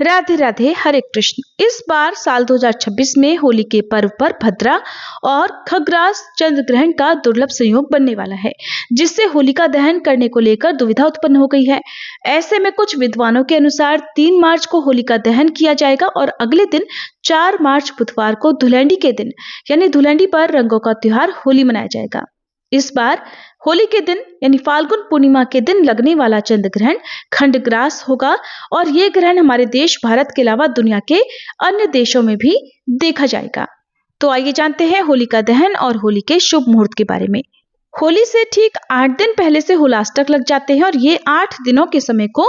राधे राधे, हरे कृष्ण। इस बार साल 2026 में होली के पर्व पर भद्रा और खग्रास चंद्र ग्रहण का दुर्लभ संयोग बनने वाला है, जिससे होलिका दहन करने को लेकर दुविधा उत्पन्न हो गई है। ऐसे में कुछ विद्वानों के अनुसार 3 मार्च को होलिका दहन किया जाएगा और अगले दिन 4 मार्च बुधवार को धुलंडी के दिन यानी धुलंडी पर रंगों का त्योहार होली मनाया जाएगा। इस बार होली के दिन यानी फाल्गुन पूर्णिमा के दिन लगने वाला चंद्र ग्रहण खंडग्रास होगा और ये ग्रहण हमारे देश भारत के अलावा दुनिया के अन्य देशों में भी देखा जाएगा। तो आइए जानते हैं होलिका दहन और होली के शुभ मुहूर्त के बारे में। होली से ठीक 8 दिन पहले से होलाष्टक लग जाते हैं और ये 8 दिनों के समय को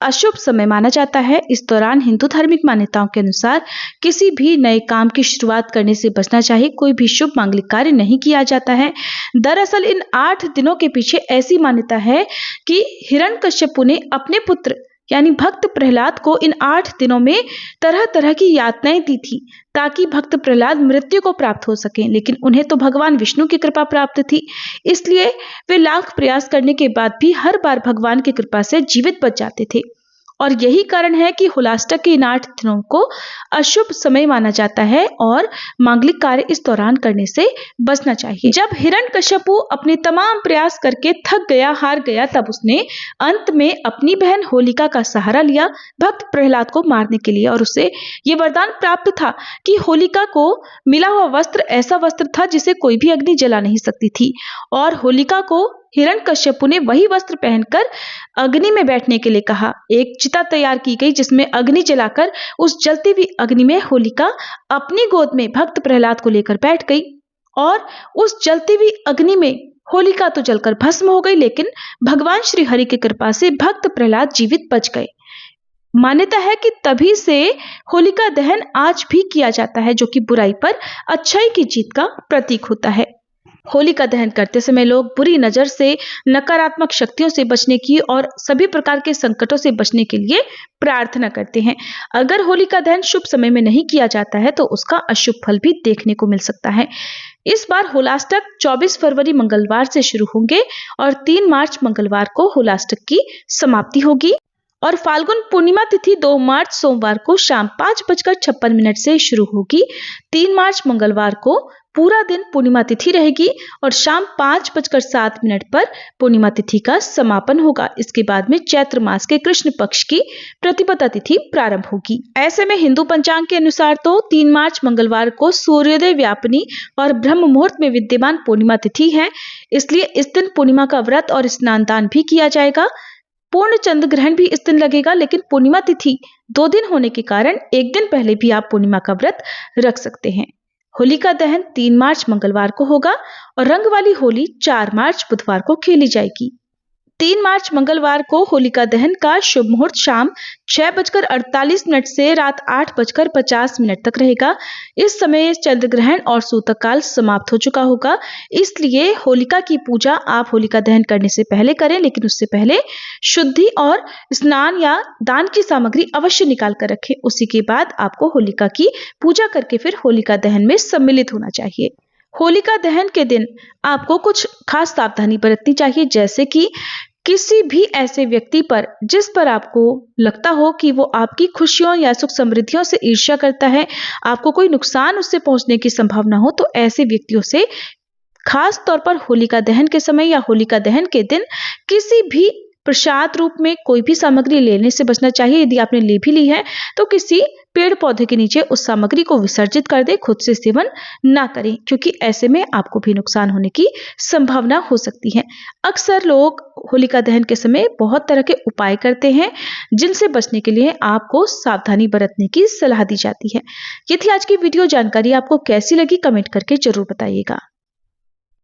अशुभ समय माना जाता है। इस दौरान हिंदू धार्मिक मान्यताओं के अनुसार किसी भी नए काम की शुरुआत करने से बचना चाहिए। कोई भी शुभ मांगलिक कार्य नहीं किया जाता है। दरअसल इन 8 दिनों के पीछे ऐसी मान्यता है कि हिरण्यकश्यपु ने अपने पुत्र यानी भक्त प्रहलाद को इन 8 दिनों में तरह तरह की यातनाएं दी थी ताकि भक्त प्रहलाद मृत्यु को प्राप्त हो सके, लेकिन उन्हें तो भगवान विष्णु की कृपा प्राप्त थी, इसलिए वे लाख प्रयास करने के बाद भी हर बार भगवान की कृपा से जीवित बच जाते थे। और यही कारण है कि होलाष्टक के इन 8 दिनों को अशुभ समय माना जाता है और मांगलिक कार्य इस दौरान करने से बचना चाहिए। जब हिरण्यकश्यपु अपने तमाम प्रयास करके थक गया, हार गया, तब उसने अंत में अपनी बहन होलिका का सहारा लिया भक्त प्रहलाद को मारने के लिए और उसे ये वरदान प्राप्त था कि होलिका को मिला हुआ वस्त्र ऐसा वस्त्र था जिसे कोई भी अग्नि जला नहीं सकती थी और होलिका को हिरण्यकश्यपु ने वही वस्त्र पहनकर अग्नि में बैठने के लिए कहा। एक चिता तैयार की गई जिसमें अग्नि जलाकर उस जलती हुई अग्नि में होलिका अपनी गोद में भक्त प्रहलाद को लेकर बैठ गई और उस जलती हुई अग्नि में होलिका तो जलकर भस्म हो गई, लेकिन भगवान श्री हरि की कृपा से भक्त प्रहलाद जीवित बच गए। मान्यता है कि तभी से होलिका दहन आज भी किया जाता है, जो कि बुराई पर अच्छाई की जीत का प्रतीक होता है। होलिका दहन करते समय लोग बुरी नजर से, नकारात्मक शक्तियों से बचने की और सभी प्रकार के संकटों से बचने के लिए प्रार्थना करते हैं। अगर होलिका दहन शुभ समय में नहीं किया जाता है तो उसका अशुभ फल भी देखने को मिल सकता है। इस बार होलाष्टक 24 फरवरी मंगलवार से शुरू होंगे और 3 मार्च मंगलवार को होलाष्टक की समाप्ति होगी और फाल्गुन पूर्णिमा तिथि 2 मार्च सोमवार को शाम 5:56 से शुरू होगी। 3 मार्च मंगलवार को पूरा दिन पूर्णिमा तिथि रहेगी और शाम 5:07 पर पूर्णिमा तिथि का समापन होगा। इसके बाद में चैत्र मास के कृष्ण पक्ष की प्रतिपदा तिथि प्रारंभ होगी। ऐसे में हिंदू पंचांग के अनुसार तो 3 मार्च मंगलवार को सूर्योदय व्यापनी और ब्रह्म मुहूर्त में विद्यमान पूर्णिमा तिथि है, इसलिए इस दिन पूर्णिमा का व्रत और स्नान दान भी किया जाएगा। पूर्ण चंद्र ग्रहण भी इस दिन लगेगा, लेकिन पूर्णिमा तिथि 2 दिन होने के कारण एक दिन पहले भी आप पूर्णिमा का व्रत रख सकते हैं। होलिका दहन 3 मार्च मंगलवार को होगा और रंग वाली होली 4 मार्च बुधवार को खेली जाएगी। 3 मार्च मंगलवार को होलिका दहन का शुभ मुहूर्त शाम 6:48 से रात 8:50 तक रहेगा। इस समय चंद्र ग्रहण और सूतक काल समाप्त हो चुका होगा, इसलिए होलिका की पूजा आप होलिका दहन करने से पहले करें, लेकिन उससे पहले शुद्धि और स्नान या दान की सामग्री अवश्य निकाल कर रखें। उसी के बाद आपको होलिका की पूजा करके फिर होलिका दहन में सम्मिलित होना चाहिए। होलिका दहन के दिन आपको कुछ खास सावधानी बरतनी चाहिए, जैसे कि किसी भी ऐसे व्यक्ति पर जिस पर आपको लगता हो कि वो आपकी खुशियों या सुख समृद्धियों से ईर्ष्या करता है, आपको कोई नुकसान उससे पहुंचने की संभावना हो, तो ऐसे व्यक्तियों से खास तौर पर होलिका दहन के समय या होलिका दहन के दिन किसी भी प्रसाद रूप में कोई भी सामग्री लेने से बचना चाहिए। यदि आपने ले भी ली है तो किसी पेड़ पौधे के नीचे उस सामग्री को विसर्जित कर दे, खुद से सेवन ना करें, क्योंकि ऐसे में आपको भी नुकसान होने की संभावना हो सकती है। अक्सर लोग होलिका दहन के समय बहुत तरह के उपाय करते हैं जिनसे बचने के लिए आपको सावधानी बरतने की सलाह दी जाती है। ये थी आज की वीडियो। जानकारी आपको कैसी लगी कमेंट करके जरूर बताइएगा।